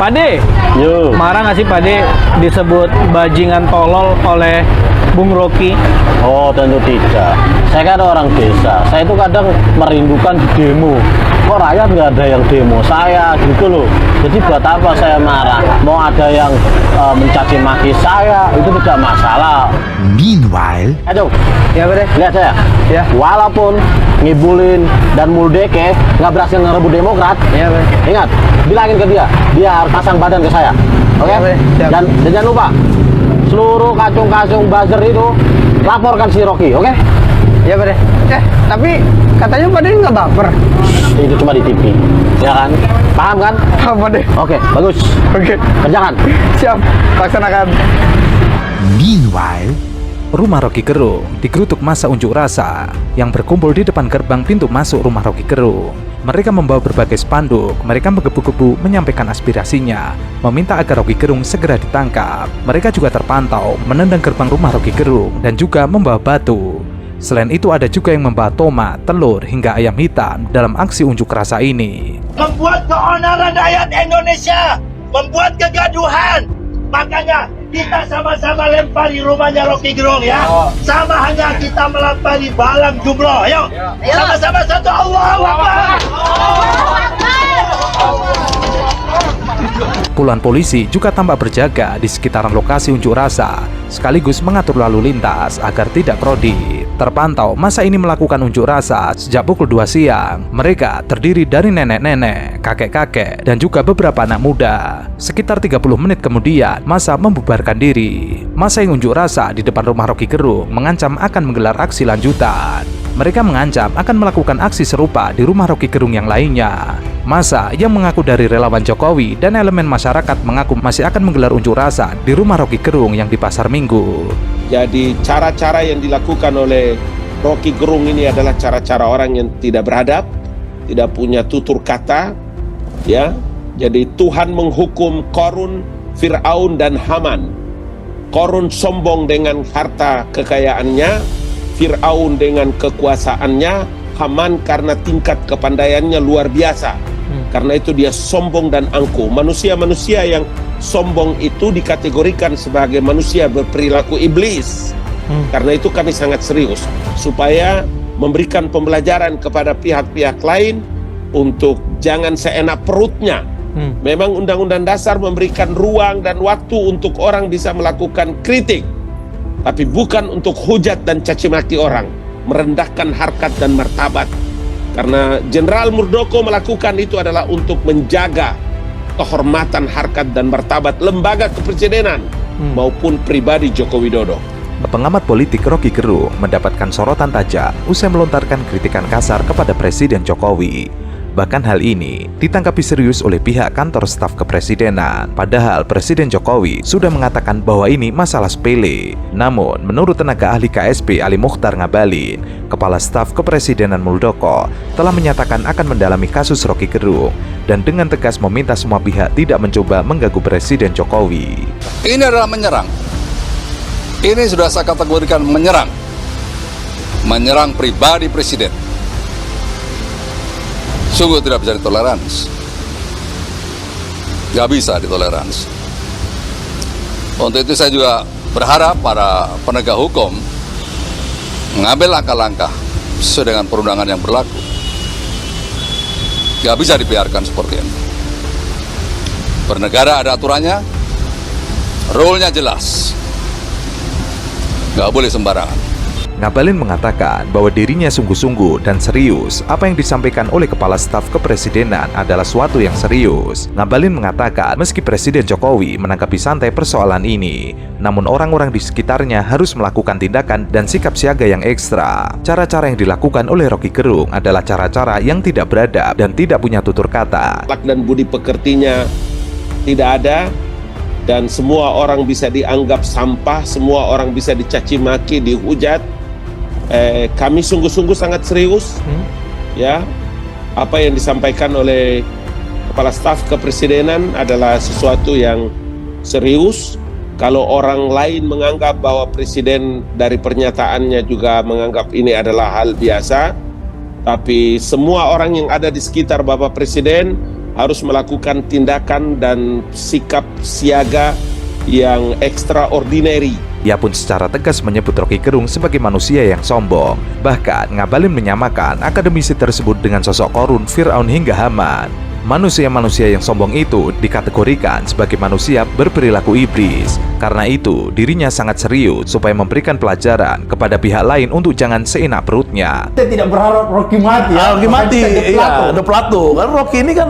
Pade, Yo. marah nggak sih Pade disebut bajingan tolol oleh Bung Rocky? Oh, tentu tidak. Saya kan orang desa. Saya itu kadang merindukan demo. Kok rakyat nggak ada yang demo saya gitu loh. Jadi buat apa saya marah? Mau ada yang mencaci maki saya itu tidak masalah. Meanwhile, Aduh, Ya Pade. lihat saya. Ya. Walaupun ngibulin dan muldeke nggak berhasil ngerebut Demokrat, Ya Pade. ingat, bilangin ke dia harus pasang badan ke saya. Oke? Ya, Pak. Siap. Dan jangan lupa, seluruh kacung-kacung buzzer itu laporkan si Rocky, oke? Ya Pade. Tapi katanya Pade nggak baper. Itu cuma di TV, ya kan? Paham kan? Apa deh? Oke, bagus. Oke. Kerjakan. Siap. Laksanakan. meanwhile, Rumah Rocky Gerung digeruduk massa unjuk rasa yang berkumpul di depan gerbang pintu masuk rumah Rocky Gerung. Mereka membawa berbagai spanduk, mereka menggebu-gebu menyampaikan aspirasinya, meminta agar Rocky Gerung segera ditangkap. Mereka juga terpantau menendang gerbang rumah Rocky Gerung dan juga membawa batu. Selain itu ada juga yang membawa tomat, telur, hingga ayam hitam dalam aksi unjuk rasa ini. Membuat keonaran rakyat Indonesia, membuat kegaduhan. Makanya kita sama-sama lempari rumahnya Rocky Gerung ya. Sama hanya kita melempari balang jumroh. Ayo, sama-sama satu Allahu Akbar. Puluhan polisi juga tampak berjaga di sekitaran lokasi unjuk rasa, sekaligus mengatur lalu lintas agar tidak krodit. Terpantau masa ini melakukan unjuk rasa sejak pukul 2 siang. Mereka terdiri dari nenek-nenek, kakek-kakek, dan juga beberapa anak muda. Sekitar 30 menit kemudian, masa membubarkan diri. Masa yang unjuk rasa di depan rumah Rocky Gerung mengancam akan menggelar aksi lanjutan. Mereka mengancam akan melakukan aksi serupa di rumah Rocky Gerung yang lainnya. Masa yang mengaku dari relawan Jokowi dan elemen masyarakat mengaku masih akan menggelar unjuk rasa di rumah Rocky Gerung yang di Pasar Minggu. Jadi cara-cara yang dilakukan oleh Rocky Gerung ini adalah cara-cara orang yang tidak beradab, tidak punya tutur kata, ya. Jadi Tuhan menghukum Korun, Fir'aun dan Haman. Korun sombong dengan harta kekayaannya, Fir'aun dengan kekuasaannya, Haman karena tingkat kepandaiannya luar biasa. Karena itu dia sombong dan angkuh. Manusia-manusia yang sombong itu dikategorikan sebagai manusia berperilaku iblis. Karena itu kami sangat serius supaya memberikan pembelajaran kepada pihak-pihak lain untuk jangan seenak perutnya. Memang Undang-Undang Dasar memberikan ruang dan waktu untuk orang bisa melakukan kritik, tapi bukan untuk hujat dan caci maki orang, merendahkan harkat dan martabat. Karena Jenderal Muldoko melakukan itu adalah untuk menjaga kehormatan, harkat dan martabat lembaga kepresidenan maupun pribadi Joko Widodo. Pengamat politik Rocky Gerung mendapatkan sorotan tajam usai melontarkan kritikan kasar kepada Presiden Jokowi. Bahkan hal ini ditanggapi serius oleh pihak kantor staf kepresidenan. Padahal Presiden Jokowi sudah mengatakan bahwa ini masalah sepele. Namun, menurut tenaga ahli KSP Ali Mukhtar Ngabalin, Kepala Staf Kepresidenan Muldoko telah menyatakan akan mendalami kasus Rocky Gerung dan dengan tegas meminta semua pihak tidak mencoba mengganggu Presiden Jokowi. Ini adalah menyerang. Ini sudah saya kategorikan menyerang. Menyerang pribadi Presiden. Sungguh tidak bisa ditoleransi. Gak bisa ditoleransi. Untuk itu saya juga berharap para penegak hukum mengambil langkah-langkah sesuai dengan perundangan yang berlaku. Gak bisa dibiarkan seperti ini. Bernegara ada aturannya, rule-nya jelas. Gak boleh sembarangan. Ngabalin mengatakan bahwa dirinya sungguh-sungguh dan serius. Apa yang disampaikan oleh Kepala Staf Kepresidenan adalah suatu yang serius. Ngabalin mengatakan meski Presiden Jokowi menanggapi santai persoalan ini, namun orang-orang di sekitarnya harus melakukan tindakan dan sikap siaga yang ekstra. Cara-cara yang dilakukan oleh Rocky Gerung adalah cara-cara yang tidak beradab dan tidak punya tutur kata. Akhlak dan budi pekertinya tidak ada, dan semua orang bisa dianggap sampah, semua orang bisa dicaci maki, dihujat. Kami sungguh-sungguh sangat serius, ya. Apa yang disampaikan oleh Kepala Staf Kepresidenan adalah sesuatu yang serius. Kalau orang lain menganggap bahwa Presiden dari pernyataannya juga menganggap ini adalah hal biasa, tapi semua orang yang ada di sekitar Bapak Presiden harus melakukan tindakan dan sikap siaga yang extraordinary. Ia pun secara tegas menyebut Roky Gerung sebagai manusia yang sombong. Bahkan Ngabalin menyamakan akademisi tersebut dengan sosok Korun, Fir'aun hingga Haman. Manusia-manusia yang sombong itu dikategorikan sebagai manusia berperilaku iblis. Karena itu, dirinya sangat serius supaya memberikan pelajaran kepada pihak lain untuk jangan seenak perutnya. Saya tidak berharap Rocky mati ya. Rocky mati, iya, The Plato. Karena Rocky ini kan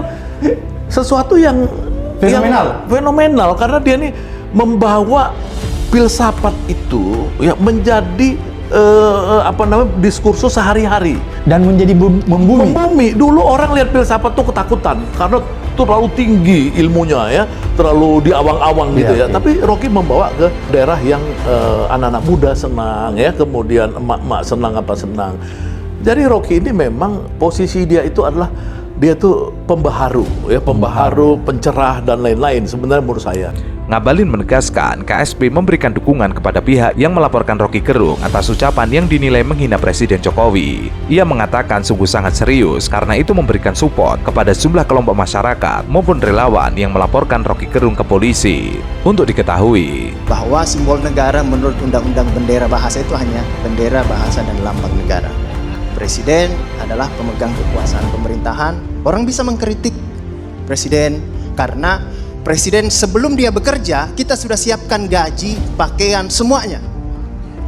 sesuatu yang fenomenal karena dia ini membawa filsafat itu ya menjadi diskursus sehari-hari Dan menjadi membumi. Dulu orang lihat filsafat tuh ketakutan karena itu terlalu tinggi ilmunya ya, terlalu di awang-awang gitu ya. Tapi Rocky membawa ke daerah yang anak-anak muda senang ya, kemudian emak-emak senang. Jadi Rocky ini memang posisi dia itu adalah dia tuh pembaharu ya, pencerah dan lain-lain sebenarnya menurut saya. Ngabalin menegaskan KSP memberikan dukungan kepada pihak yang melaporkan Roky Gerung atas ucapan yang dinilai menghina Presiden Jokowi. Ia mengatakan sungguh sangat serius karena itu memberikan support kepada sejumlah kelompok masyarakat maupun relawan yang melaporkan Roky Gerung ke polisi. Untuk diketahui bahwa simbol negara menurut Undang-Undang Bendera Bahasa itu hanya bendera, bahasa, dan lambang negara. Presiden adalah pemegang kekuasaan pemerintahan. Orang bisa mengkritik presiden karena presiden sebelum dia bekerja, kita sudah siapkan gaji, pakaian, semuanya.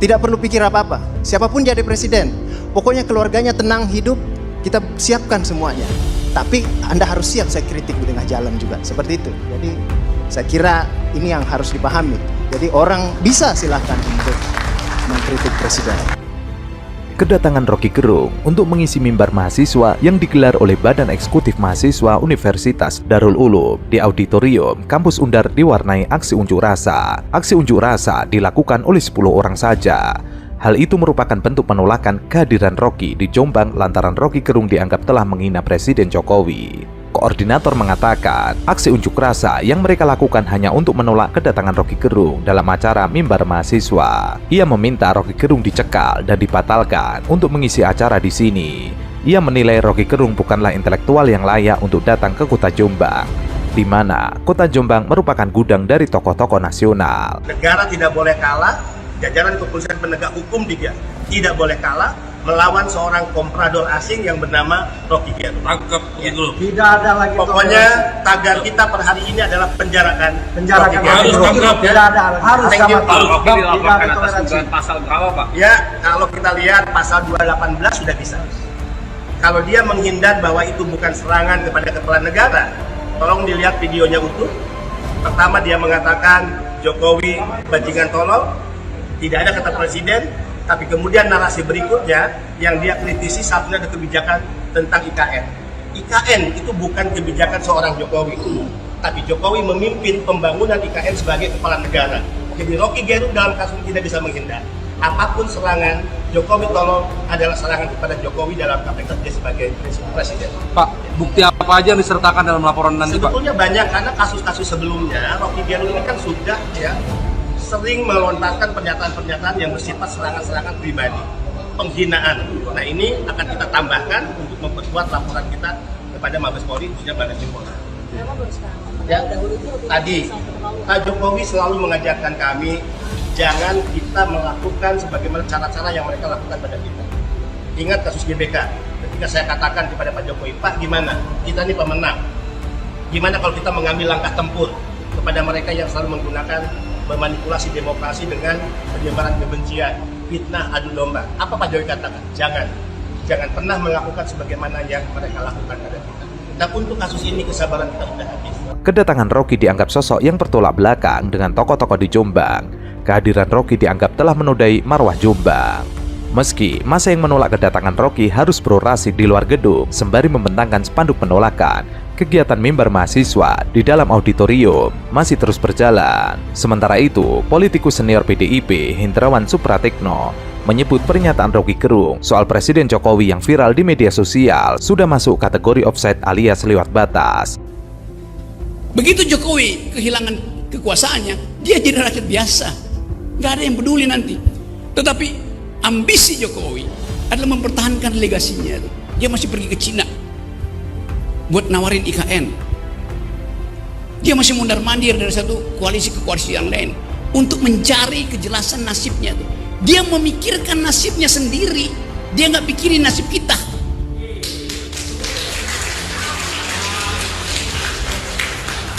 Tidak perlu pikir apa-apa. Siapapun jadi presiden, pokoknya keluarganya tenang hidup, kita siapkan semuanya. Tapi Anda harus siap saya kritik di tengah jalan juga, seperti itu. Jadi saya kira ini yang harus dipahami. Jadi orang bisa silahkan untuk mengkritik presiden. kedatangan Roky Gerung untuk mengisi mimbar mahasiswa yang digelar oleh Badan Eksekutif Mahasiswa Universitas Darul Ulum di auditorium kampus Undar diwarnai aksi unjuk rasa. Aksi unjuk rasa dilakukan oleh 10 orang saja. Hal itu merupakan bentuk penolakan kehadiran Roky di Jombang lantaran Roky Gerung dianggap telah menghina Presiden Jokowi. Koordinator mengatakan, aksi unjuk rasa yang mereka lakukan hanya untuk menolak kedatangan Roky Gerung dalam acara mimbar mahasiswa. Ia meminta Roky Gerung dicekal dan dibatalkan untuk mengisi acara di sini. Ia menilai Roky Gerung bukanlah intelektual yang layak untuk datang ke kota Jombang, di mana kota Jombang merupakan gudang dari tokoh-tokoh nasional. Negara tidak boleh kalah, jajaran kepolisian penegak hukum tidak boleh kalah melawan seorang komprador asing yang bernama Roky Gerung. Tangkap gitu. Tidak ada lagi. Pokoknya tagar kita per hari ini adalah penjarakan Roky Gerung. Harus tangkap. Tidak ada. Harus sama. Roky dilaporkan atas dugaan pasal berapa, Pak? Ya, kalau kita lihat pasal 218 sudah bisa. Kalau dia menghindar bahwa itu bukan serangan kepada kepala negara, tolong dilihat videonya utuh. Pertama dia mengatakan Jokowi bajingan tolol, tidak ada kata presiden. Tapi kemudian narasi berikutnya yang dia kritisi satunya ada kebijakan tentang IKN. IKN itu bukan kebijakan seorang Jokowi, tapi Jokowi memimpin pembangunan IKN sebagai kepala negara. Jadi Roky Gerung dalam kasus ini tidak bisa menghindar. Apapun serangan Jokowi tolong adalah serangan kepada Jokowi dalam kapasitas dia sebagai presiden. Pak, bukti apa aja yang disertakan dalam laporan nanti, Pak? Sebetulnya banyak karena kasus-kasus sebelumnya Roky Gerung ini kan sudah sering melontarkan pernyataan-pernyataan yang bersifat serangan-serangan pribadi, penghinaan. Nah ini akan kita tambahkan untuk memperkuat laporan kita kepada Mabes Polri, khususnya Badan Kriminal. Ya, tadi Pak Jokowi selalu mengajarkan kami jangan kita melakukan sebagaimana cara-cara yang mereka lakukan pada kita. Ingat kasus GBK, ketika saya katakan kepada Pak Jokowi, Pak gimana? Kita ini pemenang. Gimana kalau kita mengambil langkah tempur kepada mereka yang selalu menggunakan memanipulasi demokrasi dengan penyebaran kebencian, fitnah, adu domba. Apa Pak Jokowi katakan? Jangan pernah melakukan sebagaimana yang mereka lakukan pada kita. Dan untuk kasus ini kesabaran kita sudah habis. Kedatangan Roky dianggap sosok yang bertolak belakang dengan tokoh-tokoh di Jombang. Kehadiran Roky dianggap telah menodai marwah Jombang. Meski masa yang menolak kedatangan Roky harus berorasi di luar gedung sembari membentangkan spanduk penolakan, kegiatan mimbar mahasiswa di dalam auditorium masih terus berjalan. Sementara itu, politikus senior PDIP Hendrawan Supratekno menyebut pernyataan Roky Gerung soal Presiden Jokowi yang viral di media sosial sudah masuk kategori offside alias lewat batas. Begitu Jokowi kehilangan kekuasaannya, dia jadi rakyat biasa. Nggak ada yang peduli nanti. Tetapi ambisi Jokowi adalah mempertahankan legasinya. Dia masih pergi ke Cina buat nawarin IKN. Dia masih mundar-mandir dari satu koalisi ke koalisi yang lain untuk mencari kejelasan nasibnya tuh. Dia memikirkan nasibnya sendiri, dia nggak pikirin nasib kita.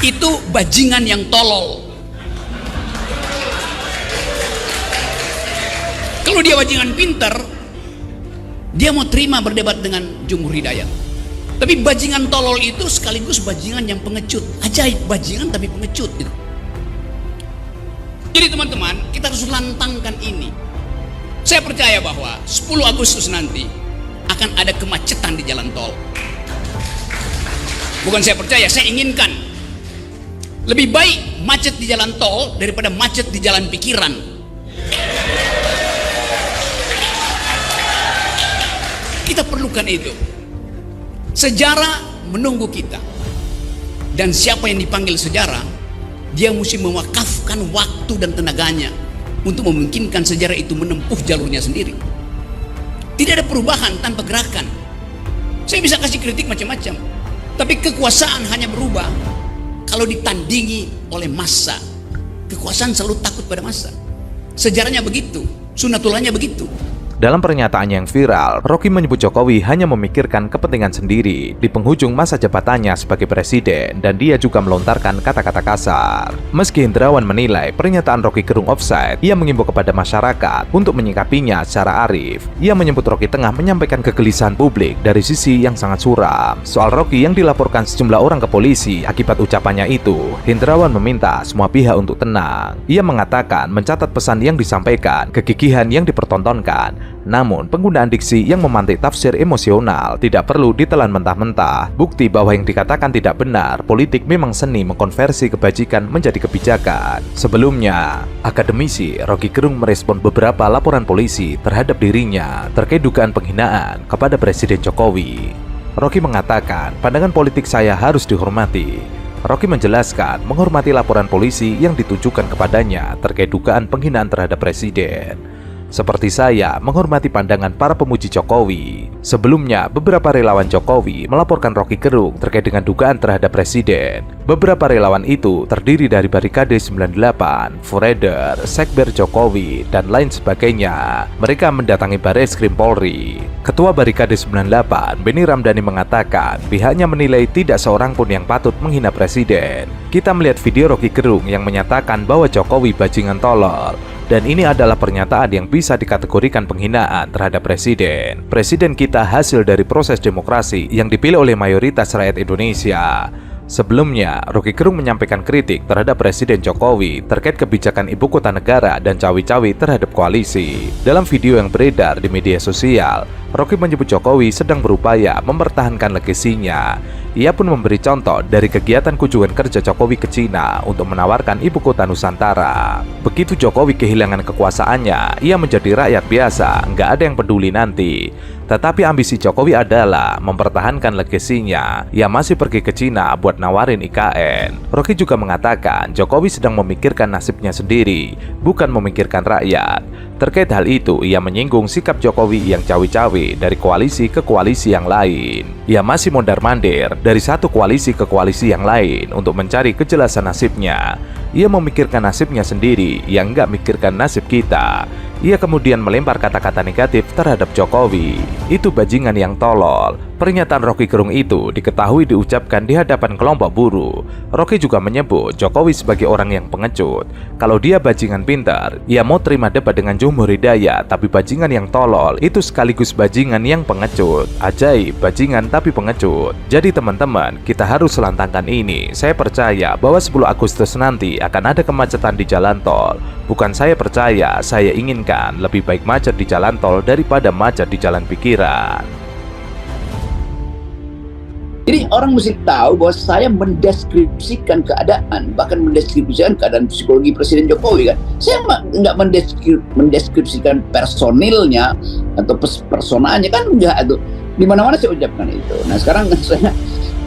Itu bajingan yang tolol. Kalau dia bajingan pinter, dia mau terima berdebat dengan Jumhur Hidayat. Tapi bajingan tolol itu sekaligus bajingan yang pengecut. Ajaib, bajingan tapi pengecut gitu. Jadi teman-teman, kita harus lantangkan ini. Saya percaya bahwa 10 Agustus nanti akan ada kemacetan di jalan tol. Bukan saya percaya, saya inginkan. Lebih baik macet di jalan tol daripada macet di jalan pikiran. Kita perlukan itu. Sejarah menunggu kita. Dan siapa yang dipanggil sejarah, dia mesti mewakafkan waktu dan tenaganya untuk memungkinkan sejarah itu menempuh jalurnya sendiri. Tidak ada perubahan tanpa gerakan. Saya bisa kasih kritik macam-macam, tapi kekuasaan hanya berubah kalau ditandingi oleh massa. Kekuasaan selalu takut pada massa. Sejarahnya begitu, sunatullahnya begitu. Dalam pernyataannya yang viral, Rocky menyebut Jokowi hanya memikirkan kepentingan sendiri di penghujung masa jabatannya sebagai presiden, dan dia juga melontarkan kata-kata kasar. Meski Hendrawan menilai pernyataan Rocky Gerung offside, ia mengimbau kepada masyarakat untuk menyikapinya secara arif. Ia menyebut Rocky tengah menyampaikan kegelisahan publik dari sisi yang sangat suram. Soal Rocky yang dilaporkan sejumlah orang ke polisi akibat ucapannya itu, Hendrawan meminta semua pihak untuk tenang. Ia mengatakan mencatat pesan yang disampaikan, kegigihan yang dipertontonkan. Namun, penggunaan diksi yang memantik tafsir emosional tidak perlu ditelan mentah-mentah. Bukti bahwa yang dikatakan tidak benar, politik memang seni mengkonversi kebajikan menjadi kebijakan. Sebelumnya, akademisi Rocky Gerung merespon beberapa laporan polisi terhadap dirinya terkait dugaan penghinaan kepada Presiden Jokowi. Rocky mengatakan, pandangan politik saya harus dihormati. Rocky menjelaskan menghormati laporan polisi yang ditujukan kepadanya terkait dugaan penghinaan terhadap Presiden. Seperti saya menghormati pandangan para pemuji Jokowi. Sebelumnya, beberapa relawan Jokowi melaporkan Rocky Gerung terkait dengan dugaan terhadap Presiden. Beberapa relawan itu terdiri dari Barikade 98, Forever, Sekber Jokowi, dan lain sebagainya. Mereka mendatangi Bareskrim Polri. Ketua Barikade 98, Benny Ramdhani mengatakan pihaknya menilai tidak seorang pun yang patut menghina Presiden. Kita melihat video Rocky Gerung yang menyatakan bahwa Jokowi bajingan tolol. Dan ini adalah pernyataan yang bisa dikategorikan penghinaan terhadap Presiden. Presiden kita hasil dari proses demokrasi yang dipilih oleh mayoritas rakyat Indonesia. Sebelumnya, Rocky Gerung menyampaikan kritik terhadap Presiden Jokowi terkait kebijakan ibu kota negara dan cawi-cawi terhadap koalisi. Dalam video yang beredar di media sosial, Rocky menyebut Jokowi sedang berupaya mempertahankan legasinya. Ia pun memberi contoh dari kegiatan kunjungan kerja Jokowi ke Cina untuk menawarkan ibu kota Nusantara. Begitu Jokowi kehilangan kekuasaannya, ia menjadi rakyat biasa, nggak ada yang peduli nanti. Tetapi ambisi Jokowi adalah mempertahankan legasinya. Ia masih pergi ke Cina buat nawarin IKN. Rocky juga mengatakan Jokowi sedang memikirkan nasibnya sendiri, bukan memikirkan rakyat. Terkait hal itu, ia menyinggung sikap Jokowi yang cawi-cawi dari koalisi ke koalisi yang lain. Ia masih mondar-mandir dari satu koalisi ke koalisi yang lain untuk mencari kejelasan nasibnya. Ia memikirkan nasibnya sendiri, yang nggak mikirkan nasib kita. Ia kemudian melempar kata-kata negatif terhadap Jokowi. Itu bajingan yang tolol. Pernyataan Rocky Gerung itu diketahui diucapkan di hadapan kelompok buruh. Rocky juga menyebut Jokowi sebagai orang yang pengecut. Kalau dia bajingan pintar, ia mau terima debat dengan Jumhur Hidayat, tapi bajingan yang tolol itu sekaligus bajingan yang pengecut. Ajaib, bajingan tapi pengecut. Jadi teman-teman, kita harus lantangkan ini. Saya percaya bahwa 10 Agustus nanti akan ada kemacetan di jalan tol. Bukan saya percaya, saya inginkan lebih baik macet di jalan tol daripada macet di jalan pikiran. Jadi orang mesti tahu bahwa saya mendeskripsikan keadaan, bahkan mendeskripsikan keadaan psikologi Presiden Jokowi kan. Saya nggak mendeskripsikan personilnya atau personanya kan, enggak itu. Di mana-mana saya ucapkan itu. Nah sekarang saya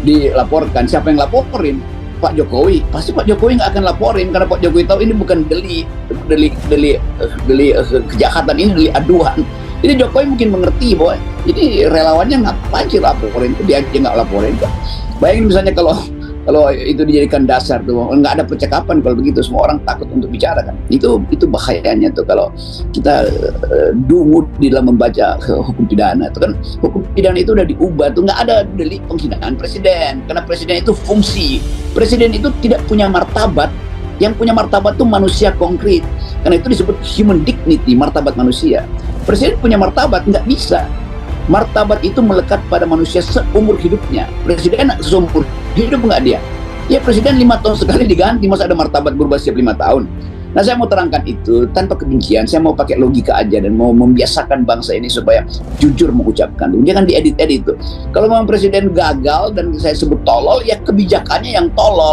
dilaporkan, siapa yang laporin? Pak Jokowi. Pasti Pak Jokowi nggak akan laporin karena Pak Jokowi tahu ini bukan delik kejahatan, ini delik aduan. Jadi Jokowi mungkin mengerti bahwa ini relawannya ngapain sih laporin, itu dia aja nggak laporin. Bayangin misalnya kalau Kalau itu dijadikan dasar tuh, nggak ada percakapan kalau begitu, semua orang takut untuk bicara kan. Itu bahayanya tuh kalau kita dungu di dalam membaca hukum pidana. Itu kan hukum pidana itu udah diubah tuh, nggak ada delik penghinaan presiden, karena presiden itu fungsi. Presiden itu tidak punya martabat. Yang punya martabat tuh manusia konkret. Karena itu disebut human dignity, martabat manusia. Presiden punya martabat, nggak bisa. Martabat itu melekat pada manusia seumur hidupnya. Presiden seumur hidup nggak dia? Ya presiden 5 tahun sekali diganti, masa ada martabat berubah setiap 5 tahun? Nah saya mau terangkan itu tanpa kebencian, saya mau pakai logika aja dan mau membiasakan bangsa ini supaya jujur mengucapkan. Jangan diedit-edit tuh. Kalau memang presiden gagal dan saya sebut tolol, ya kebijakannya yang tolol.